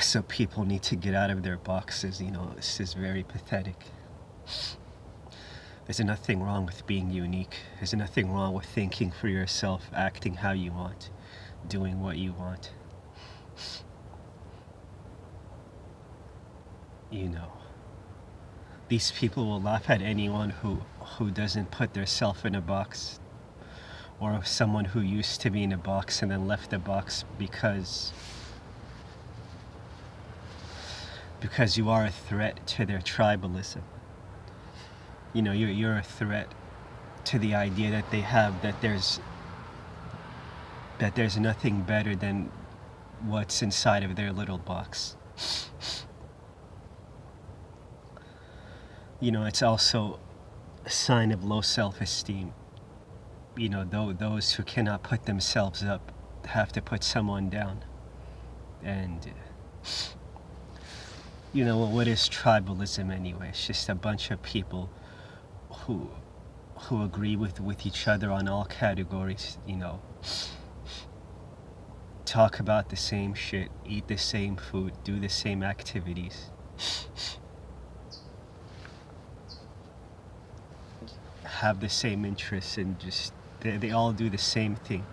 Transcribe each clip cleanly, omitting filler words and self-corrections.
So people need to get out of their boxes. This is very pathetic. There's nothing wrong with being unique. There's nothing wrong with thinking for yourself, acting how you want, doing what you want. These people will laugh at anyone who doesn't put themselves in a box, or someone who used to be in a box and then left the box because you are a threat to their tribalism. You're a threat to the idea that they have that there's nothing better than what's inside of their little box. It's also a sign of low self-esteem. Those who cannot put themselves up have to put someone down. And what is tribalism anyway? It's just a bunch of people who agree with each other on all categories, talk about the same shit, eat the same food, do the same activities, have the same interests, and just they all do the same thing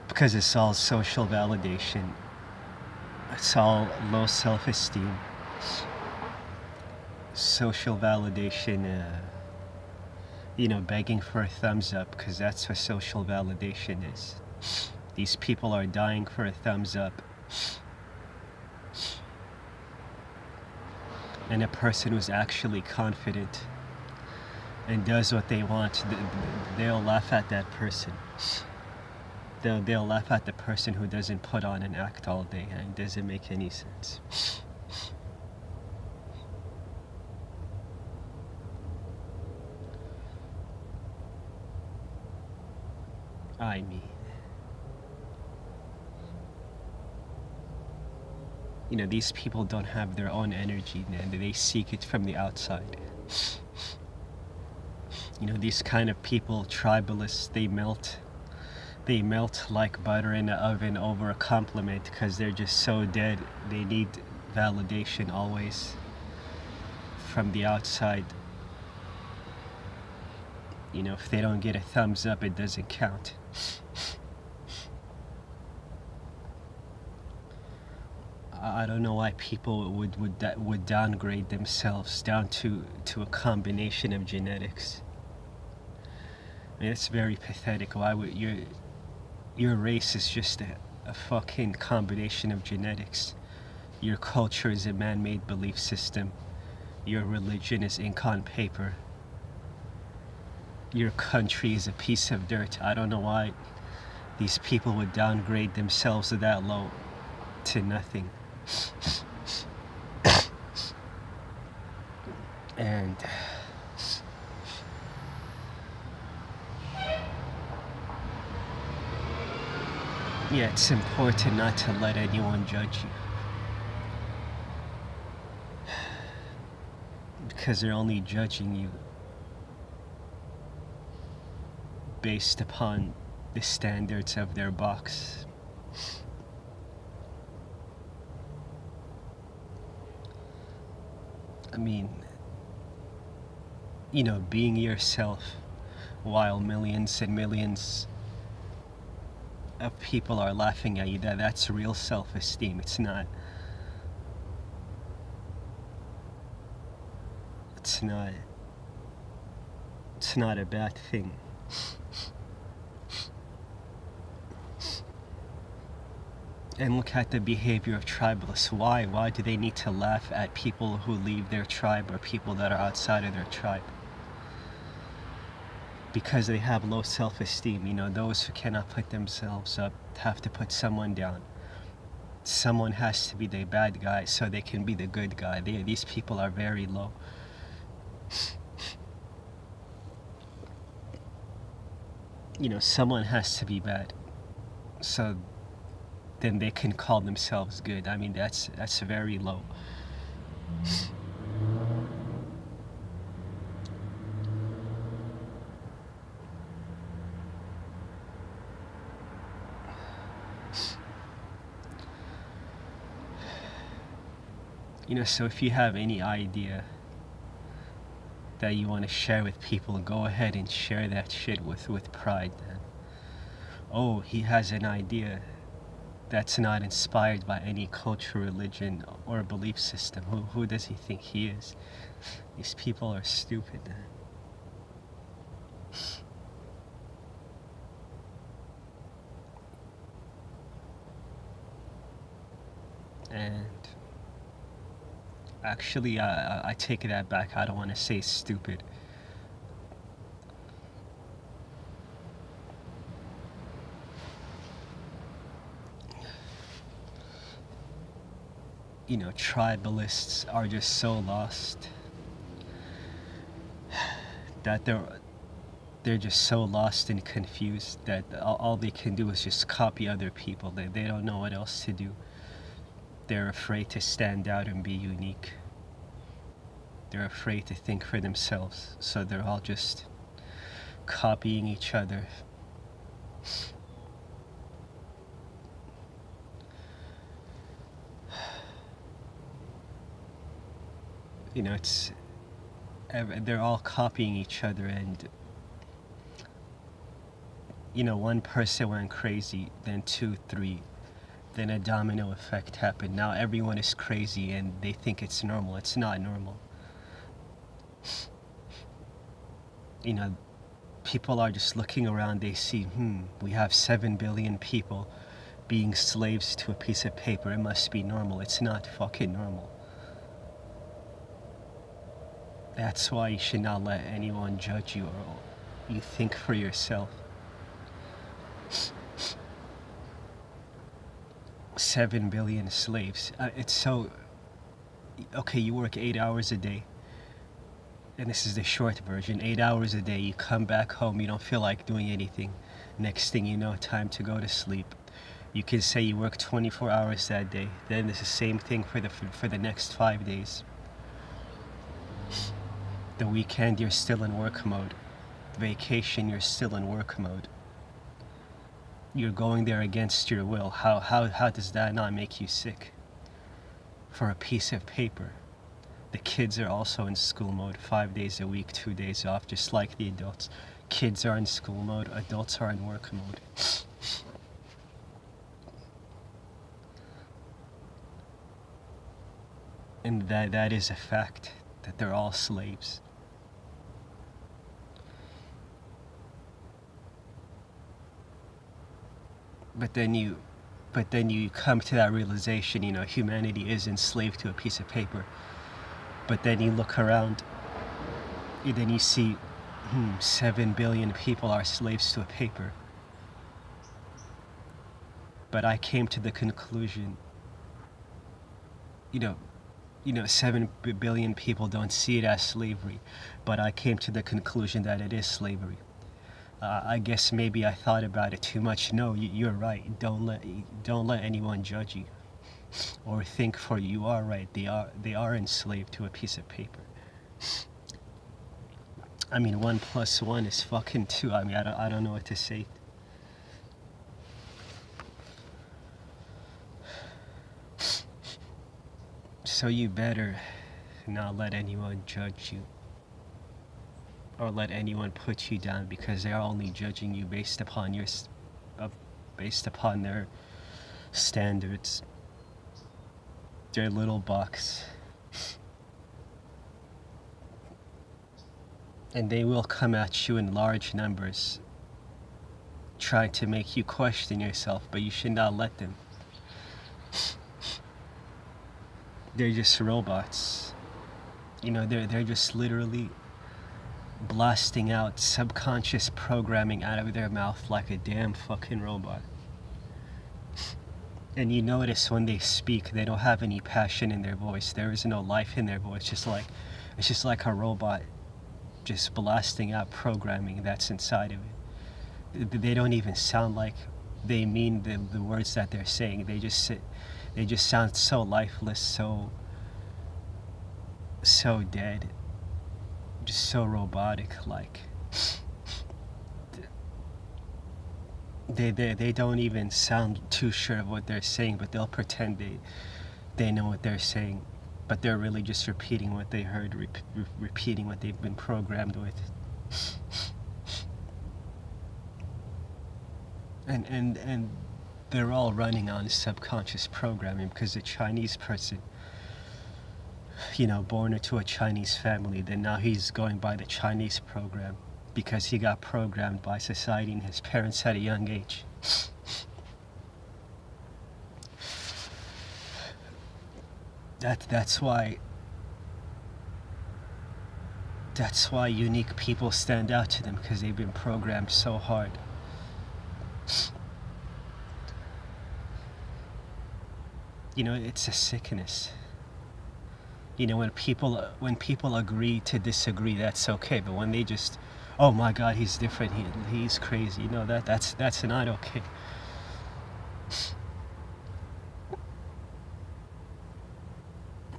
because it's all social validation. It's all low self-esteem, social validation, begging for a thumbs up, because that's what social validation is. These people are dying for a thumbs up. And a person who's actually confident and does what they want, they'll laugh at that person. They'll laugh at the person who doesn't put on an act all day, and it doesn't make any sense. I mean, these people don't have their own energy, and they seek it from the outside. These kind of people, tribalists, they melt like butter in an oven over a compliment because they're just so dead. They need validation always from the outside. If they don't get a thumbs up, it doesn't count. I don't know why people would downgrade themselves down to a combination of genetics. It's very pathetic. Why would your race is just a fucking combination of genetics. Your culture is a man-made belief system. Your religion is ink on paper. Your country is a piece of dirt. I don't know why these people would downgrade themselves that low to nothing. And yeah, it's important not to let anyone judge you, because they're only judging you based upon the standards of their box. I mean, being yourself while millions and millions of people are laughing at you, that's real self-esteem. It's not a bad thing. And look at the behavior of tribalists. Why do they need to laugh at people who leave their tribe or people that are outside of their tribe? Because they have low self-esteem. Those who cannot put themselves up have to put someone down. Someone has to be the bad guy so they can be the good guy. These people are very low. Someone has to be bad, so then they can call themselves good. I mean, that's very low. So if you have any idea that you want to share with people, go ahead and share that shit with pride then. Oh, he has an idea that's not inspired by any culture, religion, or belief system. Who does he think he is? These people are stupid. And actually, I take that back. I don't want to say stupid. Tribalists are just so lost that they're just so lost and confused that all they can do is just copy other people. They don't know what else to do. They're afraid to stand out and be unique. They're afraid to think for themselves, so they're all just copying each other. They're all copying each other, and one person went crazy, then two, three, then a domino effect happened. Now everyone is crazy and they think it's normal. It's not normal. People are just looking around, they see, we have 7 billion people being slaves to a piece of paper. It must be normal. It's not fucking normal. That's why you should not let anyone judge you, or you think for yourself. 7 billion slaves. It's so... Okay, you work 8 hours a day. And this is the short version. 8 hours a day, you come back home, you don't feel like doing anything. Next thing you know, time to go to sleep. You can say you work 24 hours that day. Then it's the same thing for the next 5 days. The weekend, you're still in work mode. Vacation, you're still in work mode. You're going there against your will. How does that not make you sick? For a piece of paper. The kids are also in school mode, 5 days a week, 2 days off, just like the adults. Kids are in school mode, adults are in work mode. And that is a fact, that they're all slaves. But then you come to that realization, humanity is enslaved to a piece of paper. But then you look around, and then you see, 7 billion people are slaves to a paper. But I came to the conclusion, 7 billion people don't see it as slavery, but I came to the conclusion that it is slavery. I guess maybe I thought about it too much. No, you're right. Don't let anyone judge you or think for you. You are right. They are enslaved to a piece of paper. 1 + 1 is fucking 2. I don't know what to say. So you better not let anyone judge you or let anyone put you down, because they are only judging you based upon their standards, their little box. And they will come at you in large numbers, trying to make you question yourself, but you should not let them. They're just robots. They're just literally blasting out subconscious programming out of their mouth like a damn fucking robot. And you notice when they speak, they don't have any passion in their voice. There is no life in their voice. It's just like a robot just blasting out programming that's inside of it. They don't even sound like they mean the words that they're saying. They just sound so lifeless, so dead, just so robotic. Like they don't even sound too sure of what they're saying, but they'll pretend they know what they're saying. but they're really just repeating what they heard, repeating what they've been programmed with. And they're all running on subconscious programming, because a Chinese person, born into a Chinese family, then now he's going by the Chinese program because he got programmed by society and his parents at a young age. That's why unique people stand out to them, because they've been programmed so hard. It's a sickness. When people agree to disagree, that's okay. But when they just, oh my God, he's different, he's crazy, that's not okay.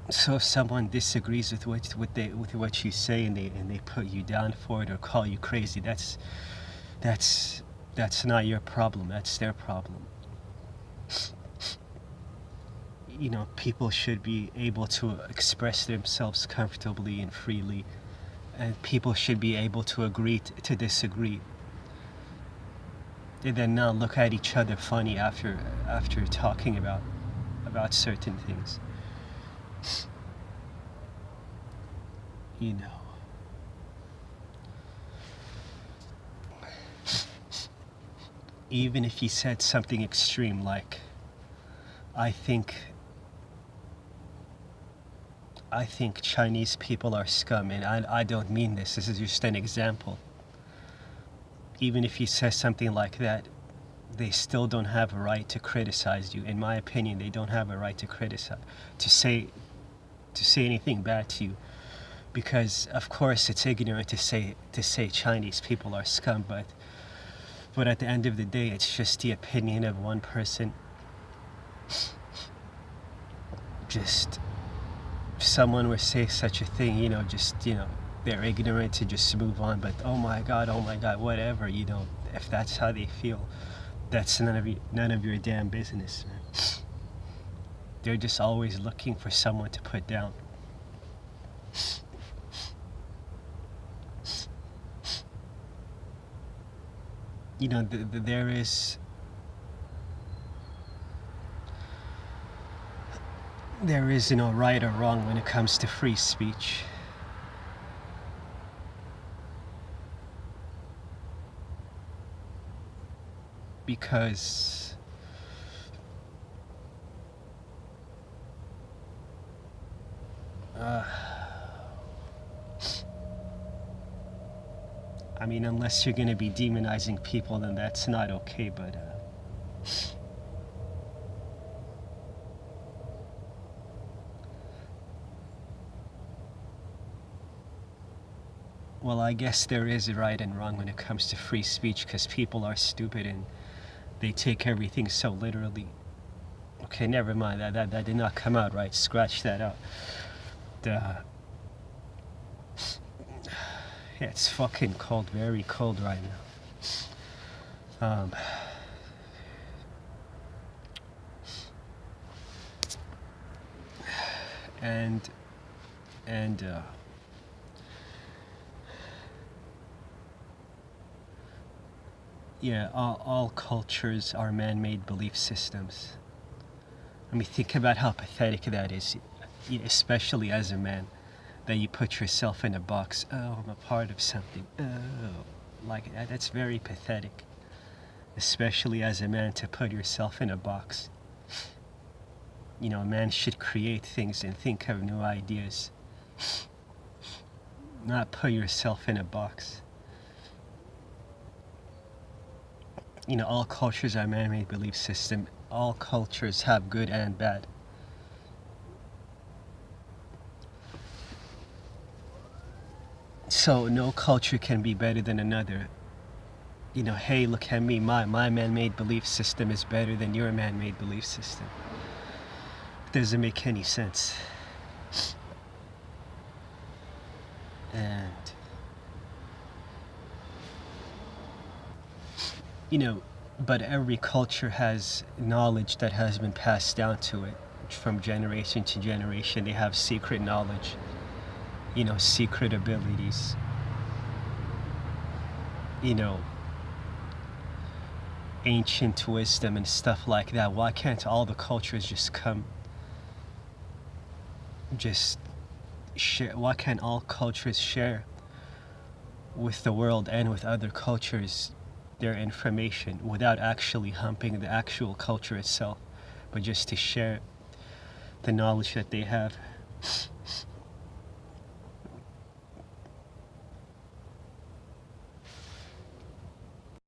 So if someone disagrees with what you say, and they put you down for it or call you crazy, that's not your problem, that's their problem. People should be able to express themselves comfortably and freely, and people should be able to agree to disagree, and then not look at each other funny after talking about certain things. Even if he said something extreme like, I think Chinese people are scum, and I don't mean this is just an example. Even if he says something like that, they still don't have a right to criticize you. In my opinion, they don't have a right to criticize, to say anything bad to you, because of course it's ignorant to say Chinese people are scum, but at the end of the day, it's just the opinion of one person. Just, if someone would say such a thing, they're ignorant to just move on. But oh my God, whatever, if that's how they feel, that's none of your damn business, man. They're just always looking for someone to put down. There is right or wrong when it comes to free speech. Because unless you're going to be demonizing people, then that's not okay, but well, I guess there is a right and wrong when it comes to free speech, because people are stupid and they take everything so literally. Okay, never mind, that did not come out right, scratch that out. Yeah, it's fucking cold, very cold right now. And yeah, all cultures are man-made belief systems. Think about how pathetic that is, especially as a man, that you put yourself in a box. Oh, I'm a part of something. Oh, like that's very pathetic, especially as a man, to put yourself in a box. A man should create things and think of new ideas, not put yourself in a box. All cultures are man-made belief system. All cultures have good and bad. So no culture can be better than another. Hey, look at me, my man-made belief system is better than your man-made belief system. It doesn't make any sense. And but every culture has knowledge that has been passed down to it. from generation to generation. They have secret knowledge, secret abilities, you know, ancient wisdom and stuff like that. Why can't all the cultures just come, just share? Why can't all cultures share with the world and with other cultures their information without actually humping the actual culture itself, but just to share the knowledge that they have?